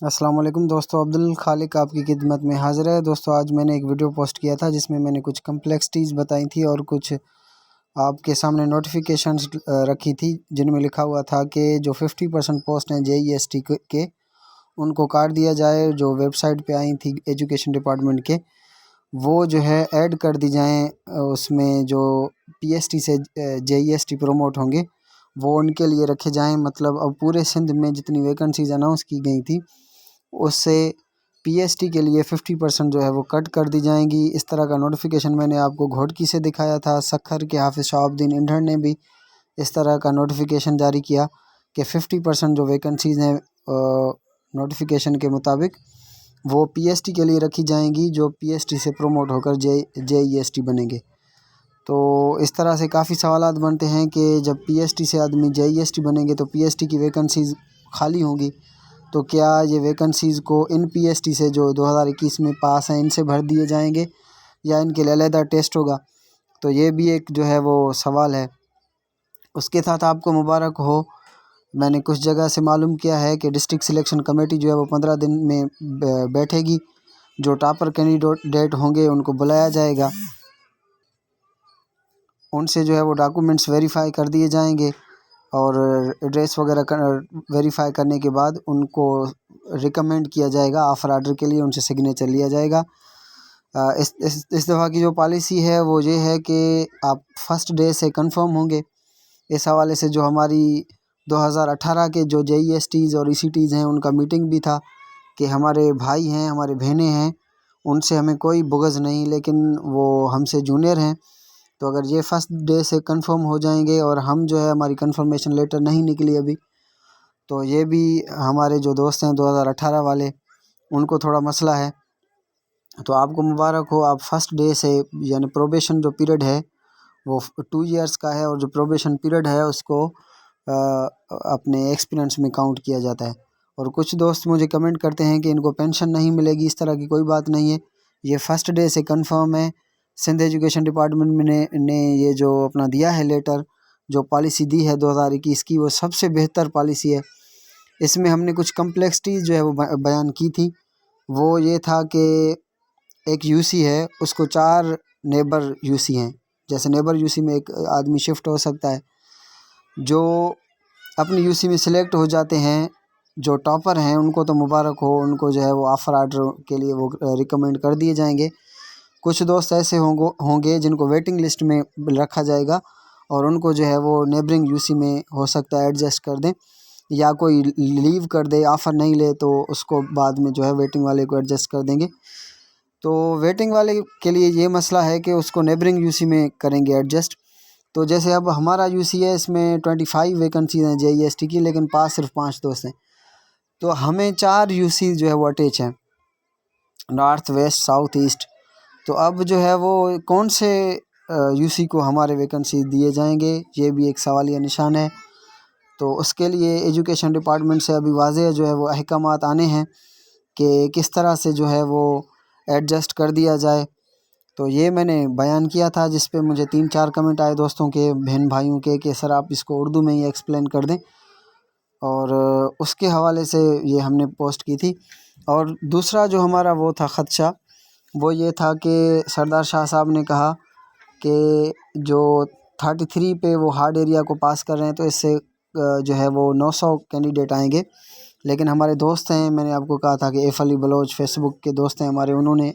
السلام علیکم دوستو، عبدالخالق آپ کی خدمت میں حاضر ہے۔ دوستو آج میں نے ایک ویڈیو پوسٹ کیا تھا جس میں نے کچھ کمپلیکسٹیز بتائی تھی اور کچھ آپ کے سامنے نوٹیفیکیشنز رکھی تھی جن میں لکھا ہوا تھا کہ جو 50% پوسٹ ہیں JEST کے ان کو کاٹ دیا جائے، جو ویب سائٹ پہ آئی تھی ایجوکیشن ڈپارٹمنٹ کے، وہ جو ہے ایڈ کر دی جائیں۔ اس میں جو PST سے JEST پروموٹ ہوں گے وہ ان کے لیے رکھے جائیں۔ مطلب اب پورے سندھ میں جتنی ویکنسیز اناؤنس کی گئی تھی اس سے PST کے لیے 50% جو ہے وہ کٹ کر دی جائیں گی۔ اس طرح کا نوٹیفیکیشن میں نے آپ کو گھوٹکی سے دکھایا تھا۔ سکھر کے حافظ شہاب الدین انڈھر نے بھی اس طرح کا نوٹیفیکیشن جاری کیا کہ 50% جو ویکنسیز ہیں نوٹیفیکیشن کے مطابق وہ PST کے لیے رکھی جائیں گی، جو PST سے پروموٹ ہو کر JEST بنیں گے۔ تو اس طرح سے کافی سوالات بنتے ہیں کہ جب PST سے آدمی JEST بنیں گے تو PST کی ویکنسیز خالی ہوں گی، تو کیا یہ ویکنسیز کو ان PST سے جو 2021 میں پاس ہیں ان سے بھر دیے جائیں گے یا ان کے لیے علیحدہ ٹیسٹ ہوگا؟ تو یہ بھی ایک جو ہے وہ سوال ہے۔ اس کے ساتھ آپ کو مبارک ہو، میں نے کچھ جگہ سے معلوم کیا ہے کہ ڈسٹرکٹ سلیکشن کمیٹی جو ہے وہ 15 دن میں بیٹھے گی۔ جو ٹاپر کینڈیڈیٹ ہوں گے ان کو بلایا جائے گا، ان سے جو ہے وہ ڈاکومنٹس ویریفائی کر دیے جائیں گے اور ایڈریس وغیرہ ویریفائی کرنے کے بعد ان کو ریکمینڈ کیا جائے گا آفر آرڈر کے لیے، ان سے سگنیچر لیا جائے گا۔ اس دفعہ کی جو پالیسی ہے وہ یہ ہے کہ آپ فرسٹ ڈے سے کنفرم ہوں گے۔ اس حوالے سے جو ہماری 2018 کے جو JESTs اور ECTs ہیں ان کا میٹنگ بھی تھا کہ ہمارے بھائی ہیں، ہمارے بہنیں ہیں، ان سے ہمیں کوئی بغض نہیں، لیکن وہ ہم سے جونیئر ہیں۔ تو اگر یہ فرسٹ ڈے سے کنفرم ہو جائیں گے اور ہم جو ہے ہماری کنفرمیشن لیٹر نہیں نکلی ابھی، تو یہ بھی ہمارے جو دوست ہیں 2018 والے ان کو تھوڑا مسئلہ ہے۔ تو آپ کو مبارک ہو، آپ فرسٹ ڈے سے یعنی پروبیشن جو پیریڈ ہے وہ 2 ایئرس کا ہے، اور جو پروبیشن پیریڈ ہے اس کو اپنے ایکسپیرینس میں کاؤنٹ کیا جاتا ہے۔ اور کچھ دوست مجھے کمنٹ کرتے ہیں کہ ان کو پینشن نہیں ملے گی، اس طرح کی کوئی بات نہیں ہے، یہ فرسٹ ڈے سے کنفرم ہے۔ سندھ ایجوکیشن ڈپارٹمنٹ نے یہ جو اپنا دیا ہے لیٹر، جو پالیسی دی ہے 2021 کی، وہ سب سے بہتر پالیسی ہے۔ اس میں ہم نے کچھ کمپلیکسٹیز جو ہے وہ بیان کی تھی۔ وہ یہ تھا کہ ایک UC ہے، اس کو 4 نیبر UC ہیں، جیسے نیبر UC میں ایک آدمی شفٹ ہو سکتا ہے۔ جو اپنی UC میں سلیکٹ ہو جاتے ہیں، جو ٹاپر ہیں، ان کو تو مبارک ہو، ان کو جو ہے وہ آفر آرڈر کے لیے وہ ریکمینڈ کر دیے جائیں گے۔ کچھ دوست ایسے ہوں گے جن کو ویٹنگ لسٹ میں رکھا جائے گا اور ان کو جو ہے وہ نیبرنگ UC میں ہو سکتا ہے ایڈجسٹ کر دیں، یا کوئی لیو کر دے، آفر نہیں لے تو اس کو بعد میں جو ہے ویٹنگ والے کو ایڈجسٹ کر دیں گے۔ تو ویٹنگ والے کے لیے یہ مسئلہ ہے کہ اس کو نیبرنگ UC میں کریں گے ایڈجسٹ۔ تو جیسے اب ہمارا UC ہے، اس میں 25 ویکنسیز ہیں JEST کی، لیکن پاس صرف 5 دوست ہیں، تو ہمیں 4 UC جو ہے وہ اٹیچ ہیں، نارتھ ویسٹ ساؤتھ ایسٹ۔ تو اب جو ہے وہ کون سے UC کو ہمارے ویکنسی دیے جائیں گے، یہ بھی ایک سوالیہ نشان ہے۔ تو اس کے لیے ایجوکیشن ڈپارٹمنٹ سے ابھی واضح جو ہے وہ احکامات آنے ہیں کہ کس طرح سے جو ہے وہ ایڈجسٹ کر دیا جائے۔ تو یہ میں نے بیان کیا تھا، جس پہ مجھے 3-4 کمنٹ آئے دوستوں کے، بہن بھائیوں کے، کہ سر آپ اس کو اردو میں ہی ایکسپلین کر دیں، اور اس کے حوالے سے یہ ہم نے پوسٹ کی تھی۔ اور دوسرا جو ہمارا وہ تھا خدشہ، وہ یہ تھا کہ سردار شاہ صاحب نے کہا کہ جو 33 پہ وہ ہارڈ ایریا کو پاس کر رہے ہیں تو اس سے جو ہے وہ 900 کینڈیڈیٹ آئیں گے، لیکن ہمارے دوست ہیں، میں نے آپ کو کہا تھا کہ علی بلوچ فیس بک کے دوست ہیں ہمارے، انہوں نے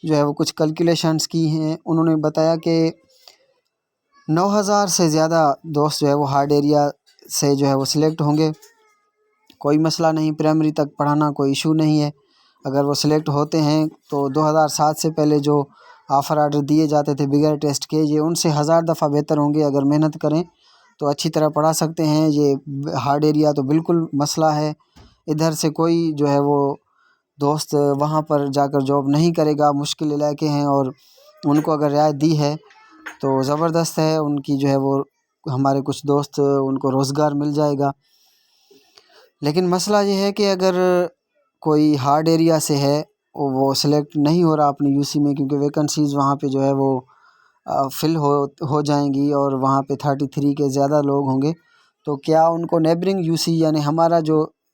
جو ہے وہ کچھ کیلکولیشنز کی ہیں۔ انہوں نے بتایا کہ 9000 سے زیادہ دوست جو ہے وہ ہارڈ ایریا سے جو ہے وہ سلیکٹ ہوں گے۔ کوئی مسئلہ نہیں، پرائمری تک پڑھانا کوئی ایشو نہیں ہے۔ اگر وہ سلیکٹ ہوتے ہیں تو 2007 سے پہلے جو آفر آرڈر دیے جاتے تھے بغیر ٹیسٹ کے، یہ ان سے 1000 دفعہ بہتر ہوں گے۔ اگر محنت کریں تو اچھی طرح پڑھا سکتے ہیں۔ یہ ہارڈ ایریا تو بالکل مسئلہ ہے، ادھر سے کوئی جو ہے وہ دوست وہاں پر جا کر جاب نہیں کرے گا، مشکل علاقے ہیں، اور ان کو اگر رعایت دی ہے تو زبردست ہے، ان کی جو ہے وہ ہمارے کچھ دوست ان کو روزگار مل جائے گا۔ لیکن مسئلہ یہ ہے کہ اگر کوئی ہارڈ ایریا سے ہے، وہ سلیکٹ نہیں ہو رہا اپنی UC میں، کیونکہ ویکنسیز وہاں پہ جو ہے وہ فل ہو جائیں گی اور وہاں پہ 33 کے زیادہ لوگ ہوں گے، تو کیا ان کو نیبرنگ UC یعنی ہمارا جو